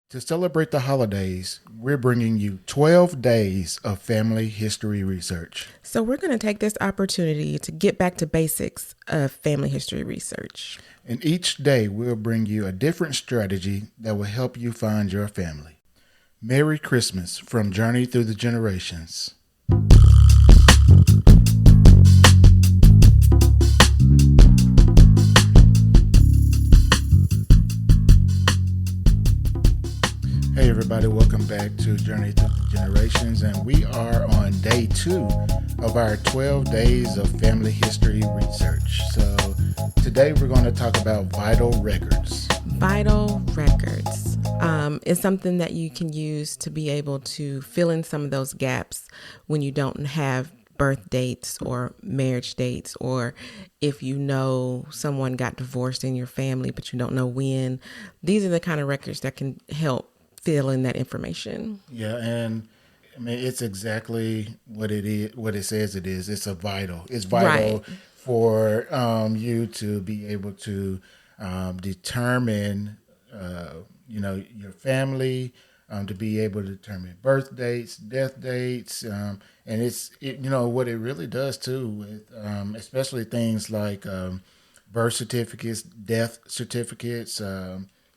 To celebrate the holidays, we're bringing you 12 days of family history research. So, we're going to take this opportunity to get back to basics of family history research. And each day, we'll bring you a different strategy that will help you find your family. Merry Christmas from Journey Through the Generations. Hey everybody, welcome back to Journey Through the Generations, and we are on day 2 of our 12 days of family history research. So today we're going to talk about vital records. Vital records is something that you can use to be able to fill in some of those gaps when you don't have birth dates or marriage dates, or if you know someone got divorced in your family but you don't know when. These are the kind of records that can help fill in that information. Yeah, and I mean it's exactly what it is, what it says it is. It's vital. It's vital Right. for you to be able to determine, your family, to be able to determine birth dates, death dates, and what it really does too, with especially things like birth certificates, death certificates,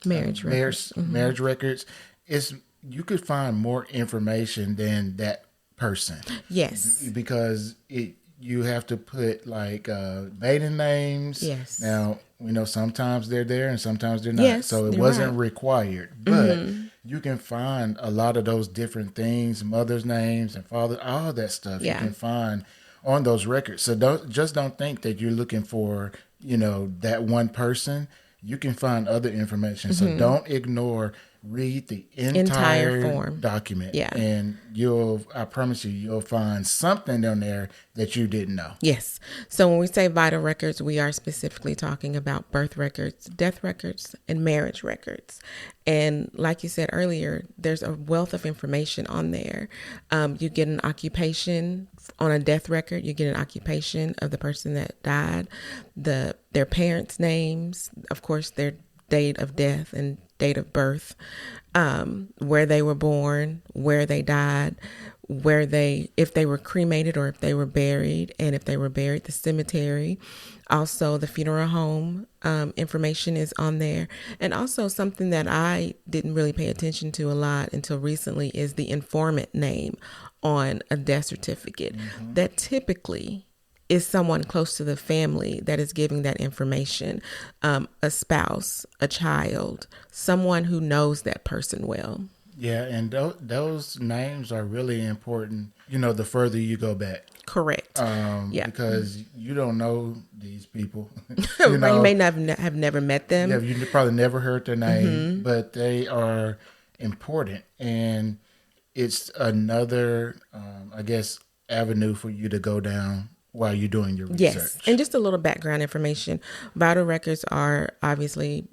Marriage records. marriage records. Is you could find more information than that person. Yes. Because you have to put like maiden names. Yes. Now we know sometimes they're there and sometimes they're not. Yes, So it you're wasn't right. required, but you can find a lot of those different things, mother's names and father, all that stuff. Yeah. You can find on those records. So don't think that you're looking for that one person. You can find other information. So don't ignore. Read the entire form document, Yeah. and I promise you'll find something on there that you didn't know. Yes. So when we say vital records, we are specifically talking about birth records, death records, and marriage records. And like you said earlier, there's a wealth of information on there. You get an occupation on a death record. You get an occupation of the person that died, their parents' names, of course, their date of death and date of birth, where they were born, where they died, if they were cremated or if they were buried, and if they were buried, the cemetery. Also, the funeral home information is on there. And also something that I didn't really pay attention to a lot until recently is the informant name on a death certificate. That typically is someone close to the family that is giving that information, a spouse, a child, someone who knows that person well. Yeah, and those names are really important. The further you go back, Correct. Yeah. because you don't know these people. You may not have never met them. Yeah, you probably never heard their name, but they are important, and it's another, avenue for you to go down while you're doing your research. Yes. And just a little background information. Vital records are obviously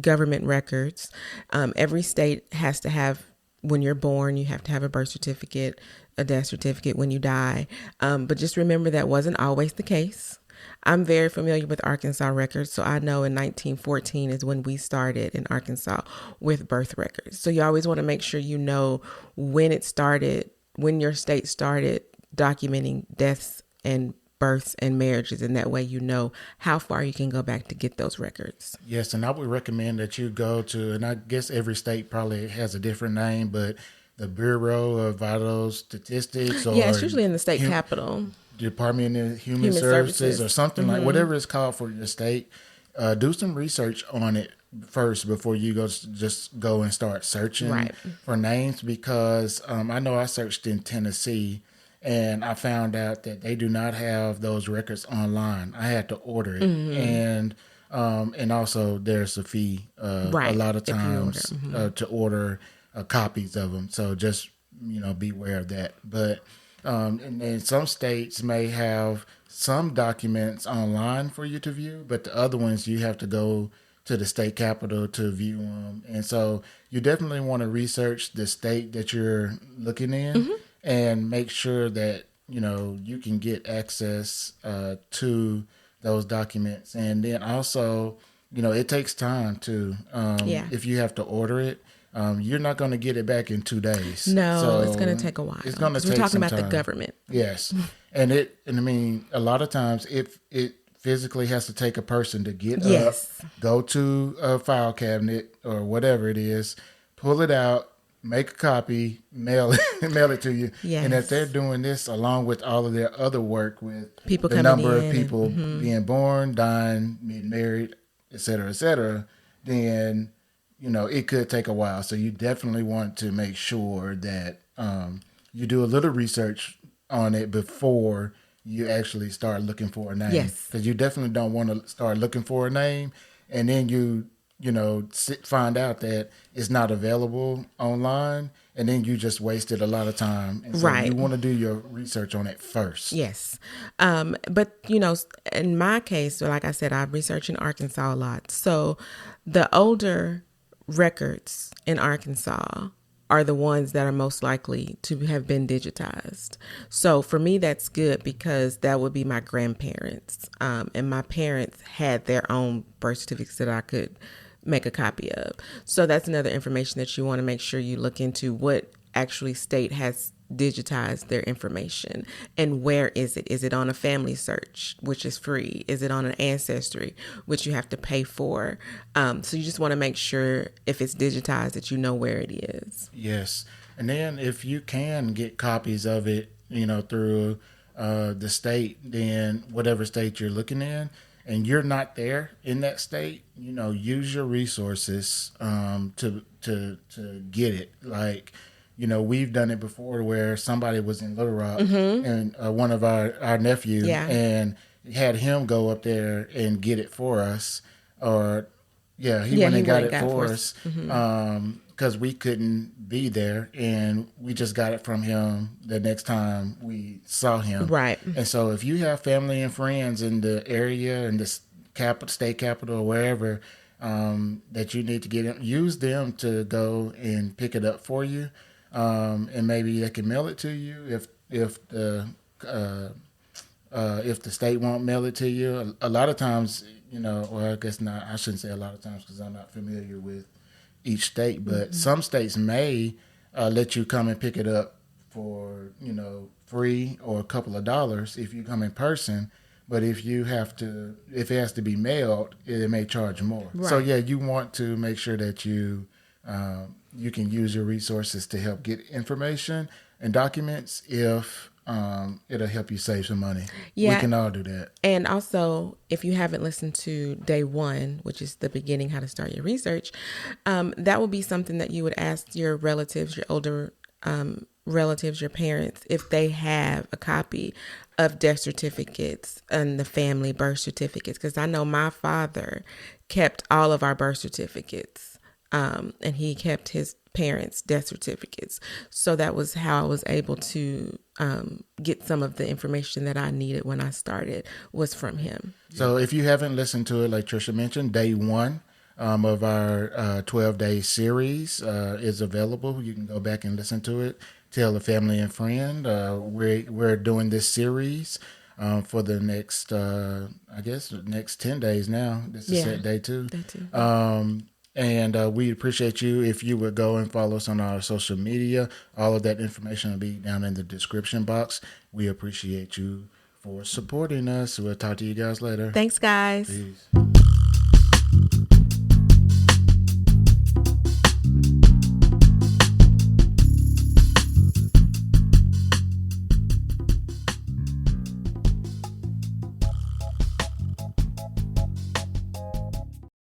government records. Every state has to have, when you're born, you have to have a birth certificate, a death certificate when you die. But just remember that wasn't always the case. I'm very familiar with Arkansas records, so I know in 1914 is when we started in Arkansas with birth records. So you always want to make sure you know when it started, when your state started documenting deaths and births and marriages, and that way you know how far you can go back to get those records. Yes, and I would recommend that you go to, and I guess every state probably has a different name, but the Bureau of Vital Statistics, or Yeah, it's usually in the state capital. Department of Human Human Services, Services. or something like whatever it's called for your state. Do some research on it first before you just go and start searching for names, because I know I searched in Tennessee. And I found out that they do not have those records online. I had to order it, and also there's a fee a lot of times to order copies of them. So just beware of that. But and then some states may have some documents online for you to view, but the other ones you have to go to the state capitol to view them. And so you definitely want to research the state that you're looking in and make sure that, you can get access to those documents. And then also, it takes time to, if you have to order it, you're not going to get it back in 2 days. No, so it's going to take a while. It's going to take We're talking some about time. the government. Yes. And I mean, a lot of times it physically has to take a person to get up, go to a file cabinet or whatever it is, pull it out, make a copy, mail it to you. Yes. And if they're doing this along with all of their other work with people the number of people being born, dying, being married, et cetera, then, it could take a while. So you definitely want to make sure that you do a little research on it before you actually start looking for a name. Yes. Because you definitely don't want to start looking for a name and then you find out that it's not available online, and then you just wasted a lot of time. And so right. You want to do your research on it first. Yes. But, in my case, like I said, I research in Arkansas a lot. So the older records in Arkansas are the ones that are most likely to have been digitized. So for me, that's good because that would be my grandparents. And my parents had their own birth certificates that I could make a copy of. So that's another information that you want to make sure you look into. What actually state has digitized their information and where is it? Is it on a family search, which is free? Is it on an ancestry, which you have to pay for? So you just want to make sure if it's digitized that you know where it is. Yes. And then if you can get copies of it, through the state, then whatever state you're looking in, and you're not there in that state, use your resources to get it. Like, we've done it before where somebody was in Little Rock and one of our nephews and had him go up there and get it for us. Or, he went and got it for us because we couldn't be there, and we just got it from him the next time we saw him. Right. And so if you have family and friends in the area, in the state capital or wherever, that you need to get in, use them to go and pick it up for you. And maybe they can mail it to you if the state won't mail it to you. A lot of times, well, I guess not. I shouldn't say a lot of times because I'm not familiar with each state, but some states may let you come and pick it up for free or a couple of dollars if you come in person. But if it has to be mailed, it may charge more. Right. So you want to make sure that you can use your resources to help get information and documents if it'll help you save some money. Yeah. We can all do that. And also, if you haven't listened to day 1, which is the beginning, how to start your research, that would be something that you would ask your relatives, your older relatives, your parents, if they have a copy of death certificates and the family birth certificates. Because I know my father kept all of our birth certificates. And he kept his parents' death certificates. So that was how I was able to get some of the information that I needed when I started was from him. So if you haven't listened to it, like Trisha mentioned, day 1 of our 12-day series is available. You can go back and listen to it. Tell a family and friend. We're doing this series for the next, next 10 days now. This is set day 2. Day 2. And we appreciate you if you would go and follow us on our social media. All of that information will be down in the description box. We appreciate you for supporting us. We'll talk to you guys later. Thanks, guys. Peace.